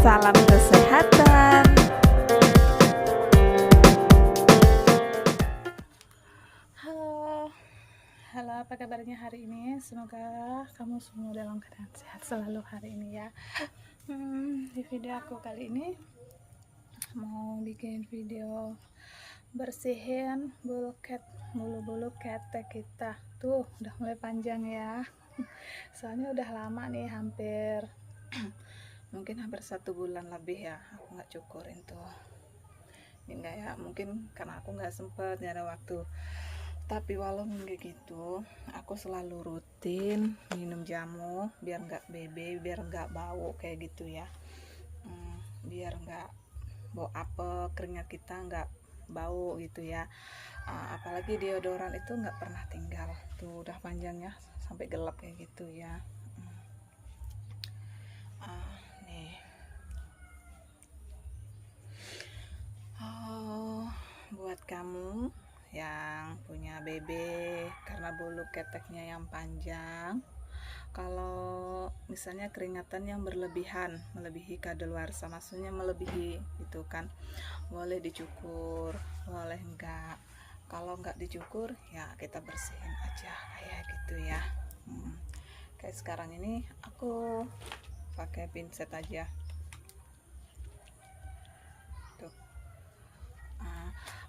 Salam kesehatan. Halo, apa kabarnya hari ini? Semoga kamu semua dalam keadaan sehat selalu hari ini ya. Di video aku kali ini mau bikin video bersihin bulu-bulu ketek kita. Tuh, udah mulai panjang ya. Soalnya udah lama nih, mungkin hampir 1 bulan lebih ya aku nggak cukurin tuh. Ini enggak ya, mungkin karena aku nggak sempet, nggak ada waktu. Tapi walaupun kayak gitu, aku selalu rutin minum jamu biar nggak BB, biar nggak bau kayak gitu ya. Biar nggak bau apek, keringat kita nggak bau gitu ya. Apalagi deodoran itu nggak pernah tinggal. Tuh udah panjangnya sampai gelap kayak gitu ya. Nih. Buat kamu yang punya BB karena bulu keteknya yang panjang, kalau misalnya keringatan yang berlebihan, melebihi kadaluarsa, maksudnya melebihi gitu kan, boleh dicukur, boleh enggak. Kalau enggak dicukur ya kita bersihin aja kayak gitu ya. Kayak sekarang ini aku pakai pinset aja tuh.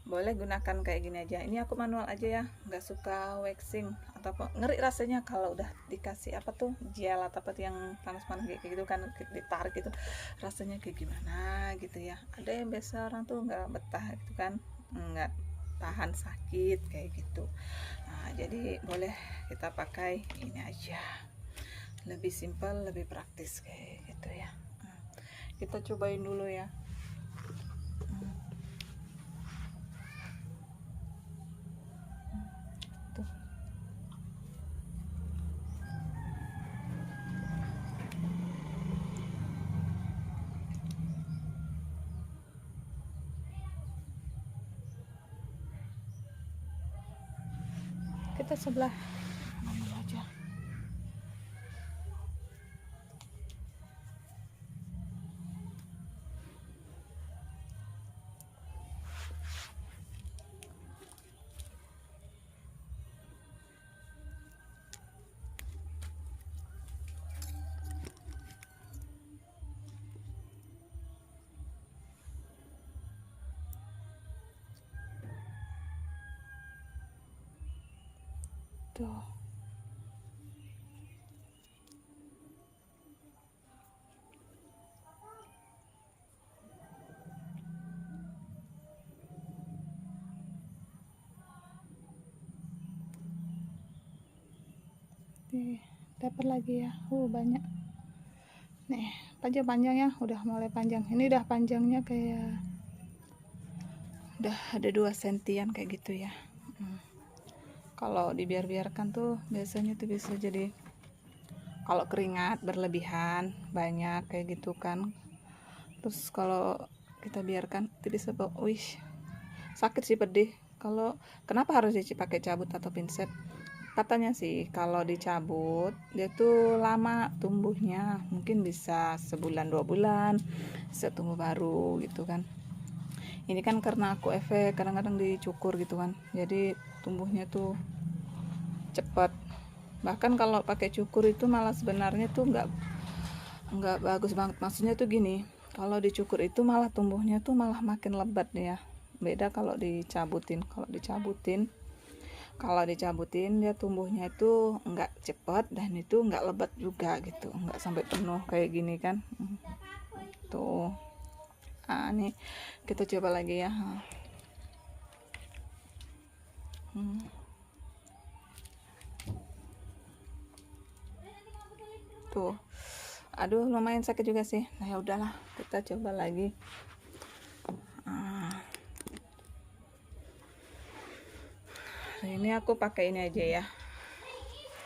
Boleh gunakan kayak gini aja. Ini aku manual aja ya, nggak suka waxing atau apa. Ngeri rasanya kalau udah dikasih apa tuh gel atau apa tuh yang panas-panas kayak gitu kan, ditarik gitu rasanya kayak gimana gitu ya. Ada yang biasa orang tuh nggak betah gitu kan, nggak tahan sakit kayak gitu. Jadi boleh kita pakai ini aja, lebih simpel, lebih praktis kayak gitu ya. Kita cobain dulu ya. Kita sebelah mana aja. Tuh. Nih, dapat lagi ya. Banyak. Nih, panjang ya, udah mulai panjang. Ini udah panjangnya kayak udah ada 2 sentian kayak gitu ya. Kalau dibiarkan tuh biasanya tuh bisa jadi, kalau keringat berlebihan banyak kayak gitu kan, terus kalau kita biarkan itu bisa sakit sih, pedih. Kalau kenapa harus dipakai cabut atau pinset? Katanya sih kalau dicabut dia tuh lama tumbuhnya, mungkin bisa 1-2 bulan bisa tumbuh baru gitu kan. Ini kan karena aku efek kadang-kadang dicukur gitu kan, jadi tumbuhnya tuh cepat. Bahkan kalau pakai cukur itu malah sebenarnya tuh nggak bagus banget. Maksudnya tuh gini, kalau dicukur itu malah tumbuhnya tuh malah makin lebat ya. Beda kalau dicabutin. Kalau dicabutin dia tumbuhnya itu nggak cepat dan itu nggak lebat juga gitu, nggak sampai penuh kayak gini kan. Tuh. Nih kita coba lagi ya. Tuh. Aduh, lumayan sakit juga sih. Nah, ya udahlah, kita coba lagi. Ini aku pakai ini aja ya.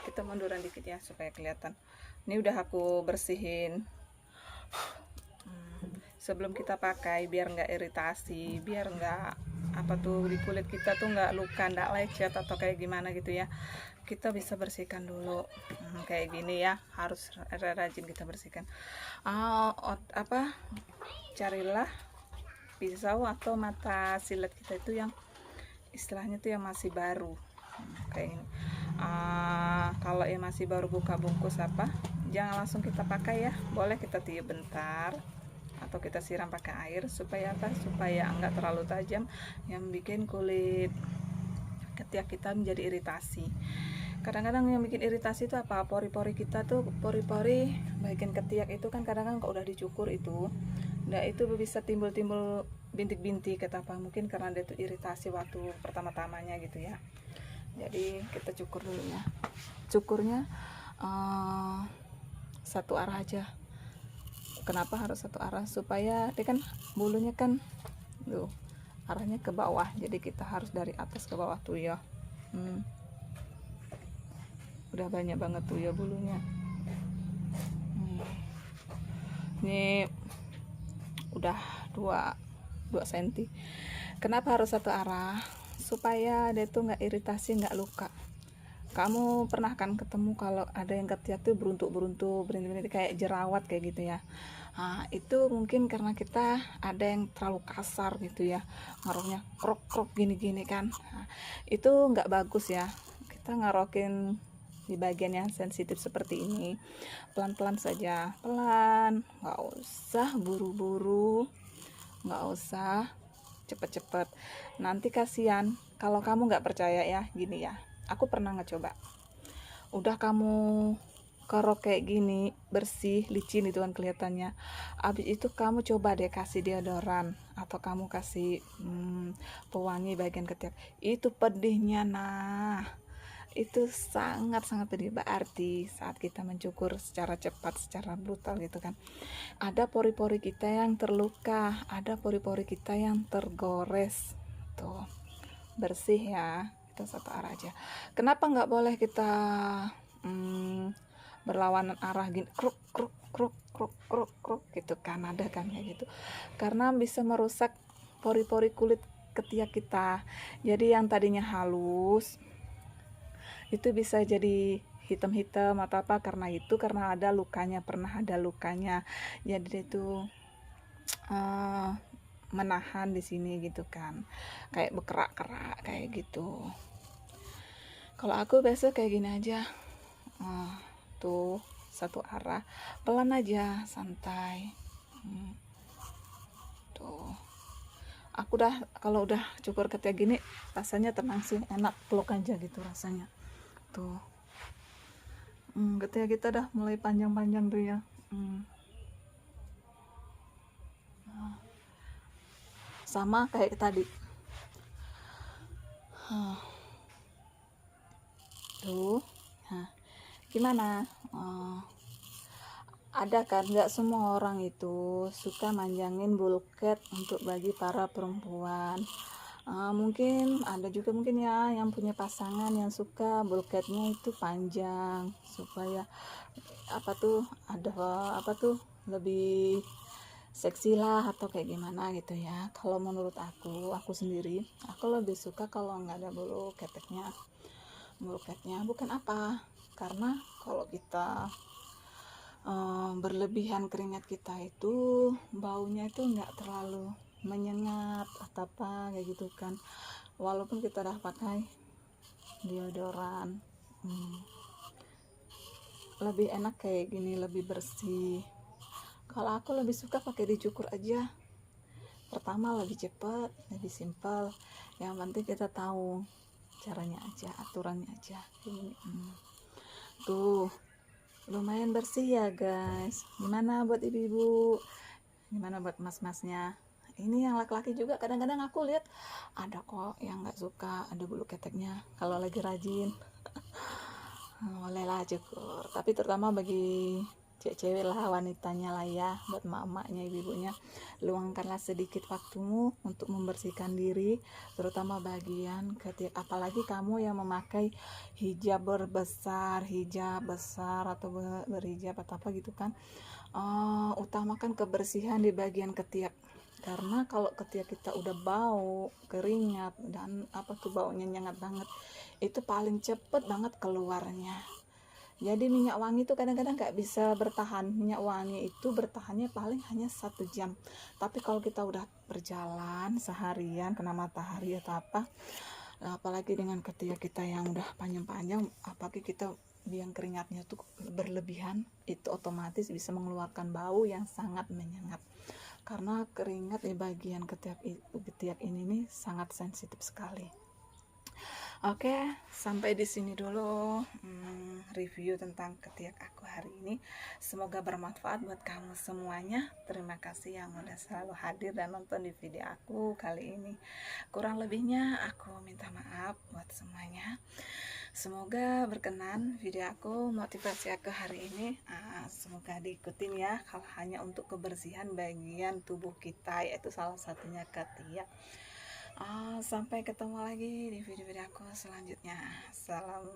Kita munduran dikit ya supaya kelihatan. Ini udah aku bersihin. Sebelum kita pakai biar nggak iritasi, biar nggak apa tuh di kulit kita tuh nggak luka, nggak lecet atau kayak gimana gitu ya, kita bisa bersihkan dulu. Kayak gini ya, harus rajin kita bersihkan. Carilah pisau atau mata silet kita itu yang istilahnya tuh yang masih baru. Kayak ini. Kalau yang masih baru buka bungkus jangan langsung kita pakai ya, boleh kita tiup bentar atau kita siram pakai air supaya supaya enggak terlalu tajam yang bikin kulit ketiak kita menjadi iritasi. Kadang-kadang yang bikin iritasi itu pori-pori kita tuh, pori-pori bagian ketiak itu kan kadang-kadang kalau udah dicukur itu bisa timbul-timbul bintik-bintik mungkin karena dia itu iritasi waktu pertama-tamanya gitu ya. Jadi kita cukur dulu ya, cukurnya satu arah aja. Kenapa harus satu arah? Supaya dia kan bulunya kan tuh arahnya ke bawah, jadi kita harus dari atas ke bawah tuh ya. Udah banyak banget tuh ya bulunya. Ini udah 2 cm. Kenapa harus satu arah? Supaya dia tuh nggak iritasi, nggak luka. Kamu pernah kan ketemu kalau ada yang ketiak tuh beruntuk-beruntuk, berintik-berintik kayak jerawat kayak gitu ya. Itu mungkin karena kita ada yang terlalu kasar gitu ya, ngaruhnya krok-krok gini-gini kan. Itu nggak bagus ya. Kita ngarokin di bagian yang sensitif seperti ini pelan-pelan saja, pelan, nggak usah buru-buru, nggak usah cepet-cepet. Nanti kasihan kalau kamu nggak percaya ya. Gini ya, aku pernah ngecoba, udah kamu kerok kayak gini bersih, licin itu kan kelihatannya. Abis itu kamu coba deh kasih deodoran atau kamu kasih pewangi bagian ketiak, itu pedihnya. Nah itu sangat-sangat pedih. Berarti saat kita mencukur secara cepat, secara brutal gitu kan, ada pori-pori kita yang terluka, ada pori-pori kita yang tergores. Tuh bersih ya, kita satu arah aja. Kenapa nggak boleh kita berlawanan arah gini, kruk kruk kruk kruk kruk kruk gitu kan, ada kan kayak gitu, karena bisa merusak pori-pori kulit ketiak kita. Jadi yang tadinya halus itu bisa jadi hitam-hitam atau karena ada lukanya, pernah ada lukanya, jadi itu menahan di sini gitu kan, kayak berkerak-kerak kayak gitu. Kalau aku biasa kayak gini aja, tuh satu arah, pelan aja, santai. Tuh aku kalau udah cukur ketiak gini rasanya tenang sih, enak, peluk aja gitu rasanya. Tuh ketiak kita dah mulai panjang-panjang tuh ya. Sama kayak tadi. Tuh gimana? Ada kan, nggak semua orang itu suka manjangin bulu ket untuk bagi para perempuan. Mungkin ada juga mungkin ya yang punya pasangan yang suka bulu ketnya itu panjang supaya lebih seksi lah atau kayak gimana gitu ya. Kalau menurut aku sendiri, aku lebih suka kalau nggak ada bulu ketnya. Bukan karena kalau kita berlebihan keringat kita itu baunya itu nggak terlalu menyengat atau kayak gitu kan, walaupun kita udah pakai deodoran. Lebih enak kayak gini, lebih bersih. Kalau aku lebih suka pakai dicukur aja. Pertama lebih cepat, lebih simpel, yang penting kita tahu caranya aja, aturannya aja. Tuh lumayan bersih ya guys. Gimana buat ibu-ibu, gimana buat mas-masnya? Ini yang laki-laki juga kadang-kadang aku lihat ada kok yang nggak suka ada bulu keteknya. Kalau lagi rajin bolehlah cukur, tapi terutama bagi cewek lah, wanitanya lah ya, buat emak-emaknya, ibu-ibunya, luangkanlah sedikit waktumu untuk membersihkan diri, terutama bagian ketiak. Apalagi kamu yang memakai hijab besar atau berhijab atau apa gitu kan, utamakan kebersihan di bagian ketiak. Karena kalau ketika kita udah bau, keringat, dan apa tuh baunya nyengat banget, itu paling cepet banget keluarnya. Jadi minyak wangi itu kadang-kadang nggak bisa bertahan. Minyak wangi itu bertahannya paling hanya 1 jam. Tapi kalau kita udah berjalan seharian kena matahari atau apa, apalagi dengan ketika kita yang udah panjang-panjang, apalagi kita yang keringatnya tuh berlebihan, itu otomatis bisa mengeluarkan bau yang sangat menyengat. Karena keringat di bagian ketiak ini nih sangat sensitif sekali. Oke, sampai di sini dulu review tentang ketiak aku hari ini. Semoga bermanfaat buat kamu semuanya. Terima kasih yang udah selalu hadir dan nonton di video aku kali ini. Kurang lebihnya aku minta maaf buat semuanya. Semoga berkenan video aku, motivasi aku hari ini. Semoga diikutin ya, kalau hanya untuk kebersihan bagian tubuh kita, yaitu salah satunya ketiak. Sampai ketemu lagi di video-video aku selanjutnya. Salam,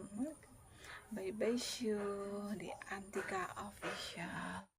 bye bye, see you di Antika Official.